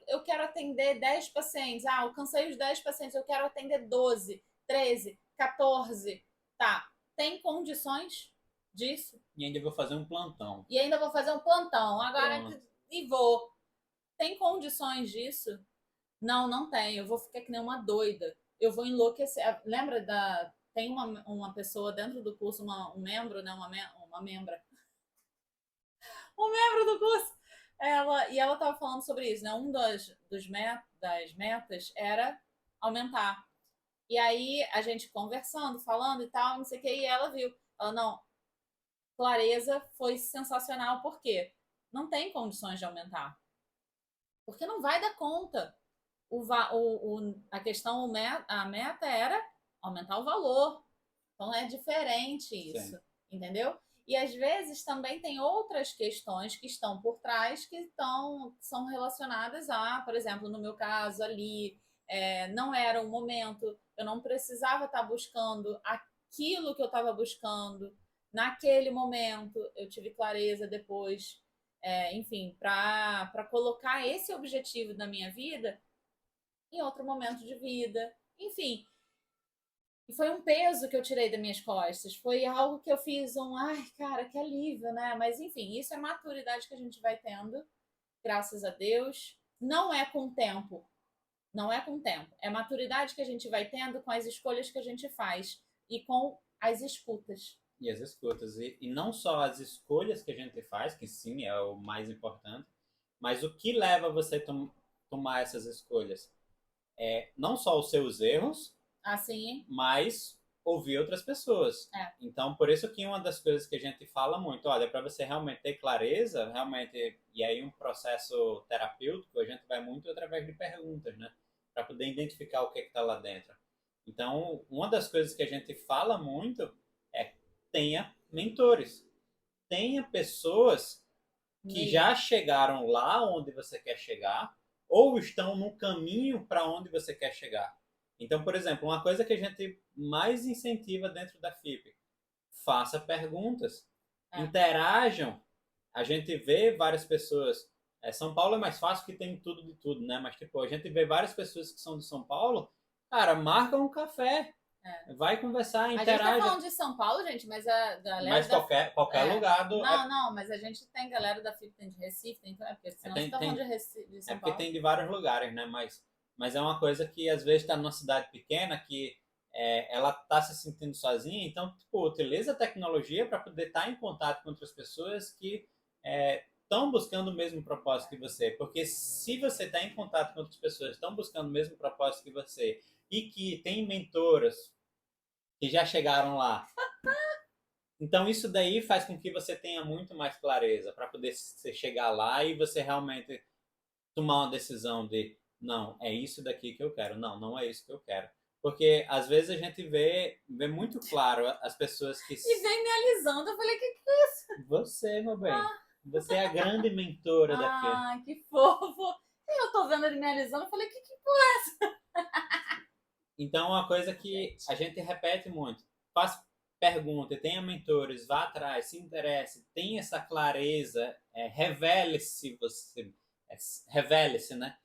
eu quero atender 10 pacientes. Ah, alcancei os 10 pacientes, eu quero atender 12, 13, 14. Tá, tem condições disso? E ainda vou fazer um plantão. E ainda vou fazer um plantão. Agora, Pronto. e vou. Tem condições disso? Não, não tem. Eu vou ficar que nem uma doida. Eu vou enlouquecer. Lembra da. Tem uma pessoa dentro do curso, um membro, né? Uma membra. um membro do curso. Ela estava falando sobre isso, né? Das metas era aumentar. E aí a gente conversando, falando e tal, não sei o que, e ela viu. Ela, não, clareza foi sensacional, por quê? Não tem condições de aumentar. Porque não vai dar conta. A questão, a meta era aumentar o valor. Então é diferente isso, Sim. entendeu? E às vezes também tem outras questões que estão por trás são relacionadas a, por exemplo, no meu caso ali, não era o momento, eu não precisava estar buscando aquilo que eu estava buscando naquele momento, eu tive clareza depois, enfim, para colocar esse objetivo na minha vida em outro momento de vida, enfim. E foi um peso que eu tirei das minhas costas. Foi algo que eu fiz ai, cara, que alívio, né? Mas enfim, isso é maturidade que a gente vai tendo, graças a Deus. Não é com o tempo. Não é com o tempo. É maturidade que a gente vai tendo com as escolhas que a gente faz e com as escutas. E as escutas. E não só as escolhas que a gente faz, que sim é o mais importante, mas o que leva você a tomar essas escolhas. Não só os seus erros, Assim, mas ouvir outras pessoas. Então, por isso que uma das coisas que a gente fala muito, olha, para você realmente ter clareza, realmente, e aí um processo terapêutico, a gente vai muito através de perguntas, né? Para poder identificar o que está lá dentro. Então, uma das coisas que a gente fala muito é tenha mentores. Tenha pessoas que já chegaram lá onde você quer chegar ou estão no caminho para onde você quer chegar. Então, por exemplo, uma coisa que a gente mais incentiva dentro da FIP, faça perguntas, interajam. A gente vê várias pessoas. São Paulo é mais fácil que tem tudo de tudo, né? Mas tipo, a gente vê várias pessoas que são de São Paulo, cara, marca um café, vai conversar, interage. A gente tá falando de São Paulo, gente, mas a galera. Mas qualquer lugar do. Não, mas a gente tem galera da FIP, tem de Recife, tem, porque senão você tá falando de Recife, de São Paulo. Porque tem de vários lugares, né? Mas é uma coisa que às vezes está numa cidade pequena que ela está se sentindo sozinha, então tipo, utiliza a tecnologia para poder estar em contato com outras pessoas que estão buscando o mesmo propósito que você. Porque se você está em contato com outras pessoas que estão buscando o mesmo propósito que você e que tem mentoras que já chegaram lá, então isso daí faz com que você tenha muito mais clareza para poder chegar lá e você realmente tomar uma decisão de não, é isso daqui que eu quero. Não, não é isso que eu quero. Porque às vezes a gente vê muito claro as pessoas que. E vem me alisando. Eu falei, que é isso? Você, meu bem. Você é a grande mentora daqui. Ah, que fofo. E eu tô vendo ele me alisando. Eu falei, que porra é essa? Então, uma coisa que a gente repete muito. Faça pergunta, tenha mentores, vá atrás, se interesse, tenha essa clareza, revele-se você. Revele-se, né?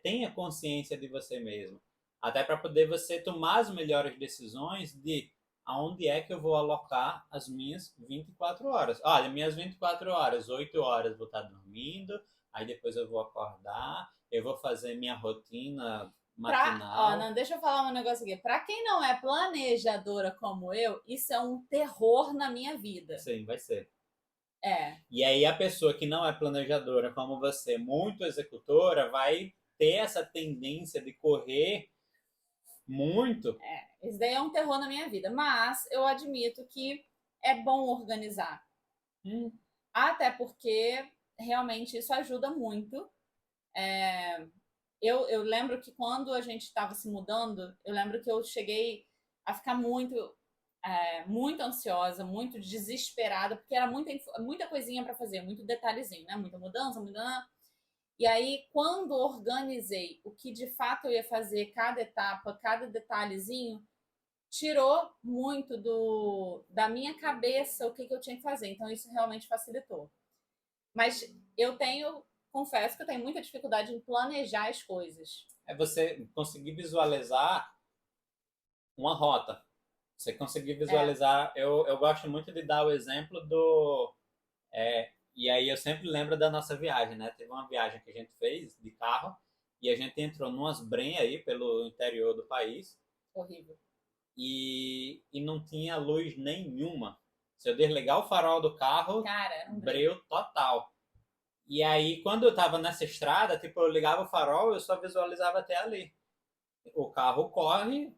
Tenha consciência de você mesmo. Até para poder você tomar as melhores decisões de aonde é que eu vou alocar as minhas 24 horas. Olha, minhas 24 horas, 8 horas vou estar dormindo, aí depois eu vou acordar, eu vou fazer minha rotina matinal. Não, deixa eu falar um negócio aqui. Para quem não é planejadora como eu, isso é um terror na minha vida. Sim, vai ser. E aí a pessoa que não é planejadora como você, muito executora, vai ter essa tendência de correr muito. Isso daí é um terror na minha vida. Mas eu admito que é bom organizar. Até porque realmente isso ajuda muito. Eu lembro que quando a gente estava se mudando, eu lembro que eu cheguei a ficar muito ansiosa, muito desesperada, porque era muita coisinha para fazer, muito detalhezinho, né? Muita mudança, E aí, quando organizei o que de fato eu ia fazer, cada etapa, cada detalhezinho, tirou muito da minha cabeça o que eu tinha que fazer. Então, isso realmente facilitou. Mas confesso que eu tenho muita dificuldade em planejar as coisas. É você conseguir visualizar uma rota. Você conseguir visualizar. Eu gosto muito de dar o exemplo do. E aí eu sempre lembro da nossa viagem, né? Teve uma viagem que a gente fez de carro e a gente entrou numas brenhas aí pelo interior do país. Horrível. E não tinha luz nenhuma. Se eu desligar o farol do carro, Cara, era um breu total. E aí, quando eu tava nessa estrada, tipo, eu ligava o farol, eu só visualizava até ali. O carro corre,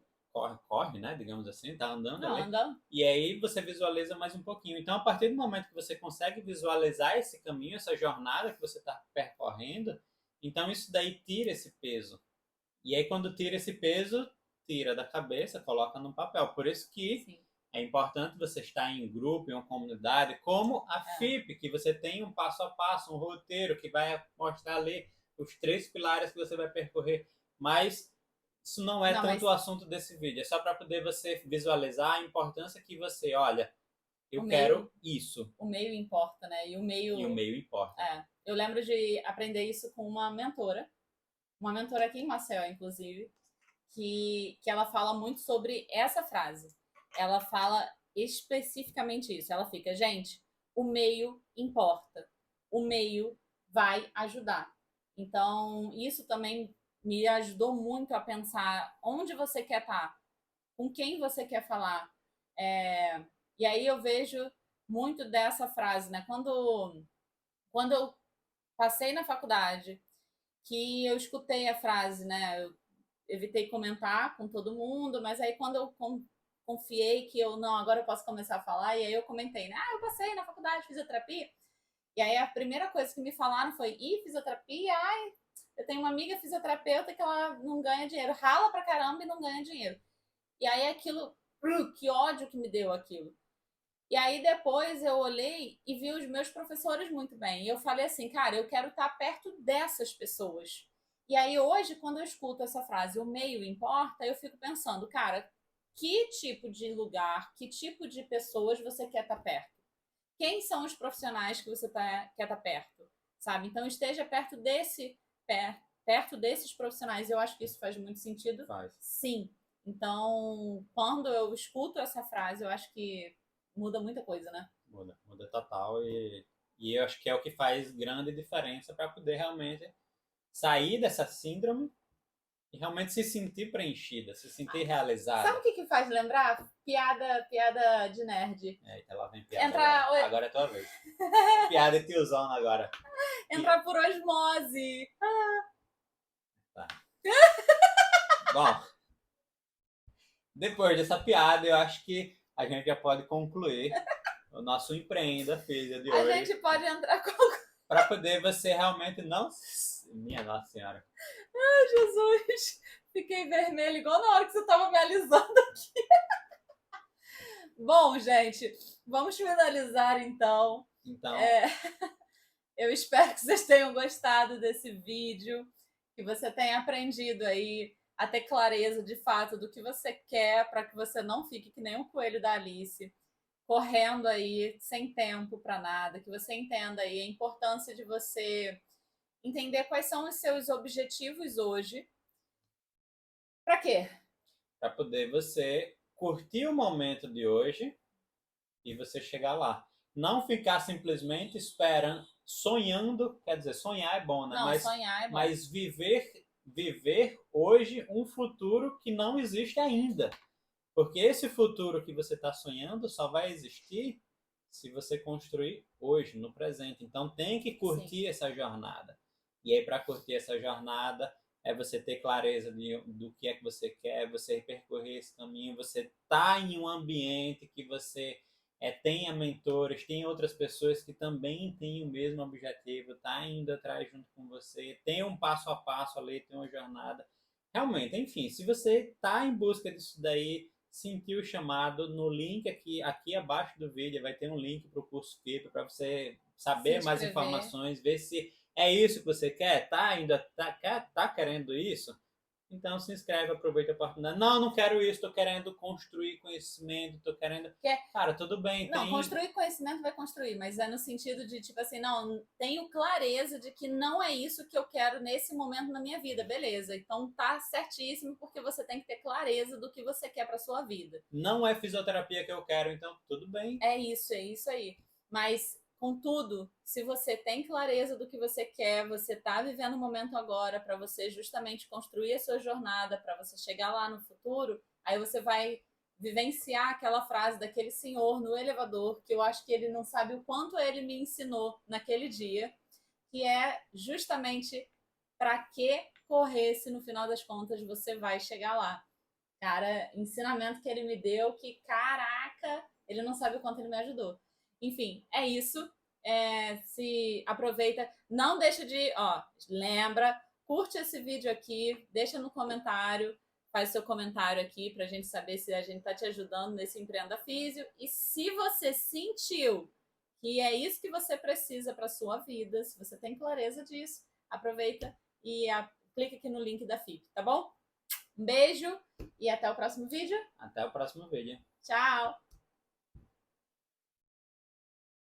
né? Digamos assim, tá andando Não, ali. anda. E aí você visualiza mais um pouquinho. Então, a partir do momento que você consegue visualizar esse caminho, essa jornada que você está percorrendo, então isso daí tira esse peso. E aí, quando tira esse peso, tira da cabeça, coloca no papel. Por isso que Sim. é importante você estar em grupo, em uma comunidade, como a FIP, que você tem um passo a passo, um roteiro que vai mostrar ali os 3 pilares que você vai percorrer. Mas isso não é Não, tanto mas o assunto desse vídeo, é só para poder você visualizar a importância que você, olha, o eu meio, quero isso, o meio importa, né? E o e o meio. meio importa. Eu lembro de aprender isso com uma mentora aqui em Maceió, inclusive, que ela fala muito sobre essa frase. Ela fala especificamente isso. Ela fica, gente, o meio importa. O meio vai ajudar. Então, isso também me ajudou muito a pensar onde você quer estar, com quem você quer falar. É, e aí eu vejo muito dessa frase, né? Quando eu passei na faculdade, que eu escutei a frase, né? Eu evitei comentar com todo mundo, mas aí quando eu confiei que eu não, agora eu posso começar a falar, e aí eu comentei, né? Eu passei na faculdade de fisioterapia, e aí a primeira coisa que me falaram foi, fisioterapia? Ai, eu tenho uma amiga fisioterapeuta que ela não ganha dinheiro, rala pra caramba e não ganha dinheiro. E aí aquilo, que ódio que me deu aquilo. E aí depois eu olhei e vi os meus professores muito bem. E eu falei assim, cara, eu quero estar perto dessas pessoas. E aí hoje, quando eu escuto essa frase, o meio importa, eu fico pensando, cara, que tipo de lugar, que tipo de pessoas você quer estar perto? Quem são os profissionais que você quer estar perto? Sabe? Então esteja perto desses profissionais. Eu acho que isso faz muito sentido. Faz. Sim. Então, quando eu escuto essa frase, eu acho que muda muita coisa, né? Muda total e eu acho que é o que faz grande diferença para poder realmente sair dessa síndrome e realmente se sentir preenchida, se sentir Sabe realizada. o que faz lembrar? Piada de nerd. Eita, lá vem piada agora. Entrar, Agora é tua vez. Piada de tiozão agora. entrar por osmose. Tá. Bom, depois dessa piada, eu acho que a gente já pode concluir o nosso Empreenda Física de A hoje. gente pode entrar com. Para poder você realmente não. Minha Nossa Senhora. Ai, Jesus! Fiquei vermelho igual na hora que você estava me alisando aqui. Bom, gente, vamos finalizar então. Então, Eu espero que vocês tenham gostado desse vídeo, que você tenha aprendido aí a ter clareza de fato do que você quer, para que você não fique que nem o coelho da Alice, correndo aí sem tempo para nada, que você entenda aí a importância de você entender quais são os seus objetivos hoje. Para quê? para poder você curtir o momento de hoje e você chegar lá. Não ficar simplesmente esperando, sonhando, quer dizer, sonhar é bom, né? Não, sonhar é bom. Mas viver hoje um futuro que não existe ainda. Porque esse futuro que você está sonhando só vai existir se você construir hoje, no presente. Então tem que curtir essa jornada. E aí, para curtir essa jornada, é você ter clareza do que é que você quer, você percorrer esse caminho, você tá em um ambiente que você tenha mentores, tem outras pessoas que também têm o mesmo objetivo, tá indo atrás junto com você, tem um passo a passo ali, tem uma jornada. Realmente, enfim, se você tá em busca disso daí, sentiu o chamado, no link aqui abaixo do vídeo vai ter um link para o curso FIP para você saber mais informações, ver se é isso que você quer, tá querendo isso? Então se inscreve, aproveita a oportunidade. Não quero isso, tô querendo construir conhecimento, tô querendo. Cara, tudo bem. Não, construir conhecimento vai construir, mas é no sentido de, tipo assim, não, tenho clareza de que não é isso que eu quero nesse momento na minha vida, beleza. Então tá certíssimo, porque você tem que ter clareza do que você quer pra sua vida. Não é fisioterapia que eu quero, então tudo bem. É isso aí. Mas, contudo, se você tem clareza do que você quer, você tá vivendo o momento agora para você justamente construir a sua jornada, para você chegar lá no futuro, aí você vai vivenciar aquela frase daquele senhor no elevador, que eu acho que ele não sabe o quanto ele me ensinou naquele dia, que é justamente para que correr se no final das contas você vai chegar lá. Cara, ensinamento que ele me deu, que caraca, ele não sabe o quanto ele me ajudou. Enfim, é isso. Se aproveita, não deixa de, lembra, curte esse vídeo aqui, deixa no comentário, faz seu comentário aqui pra gente saber se a gente tá te ajudando nesse Empreenda Físio. E se você sentiu que é isso que você precisa para sua vida, se você tem clareza disso, aproveita e clica aqui no link da FIP, tá bom? Um beijo e até o próximo vídeo. Até o próximo vídeo. Tchau!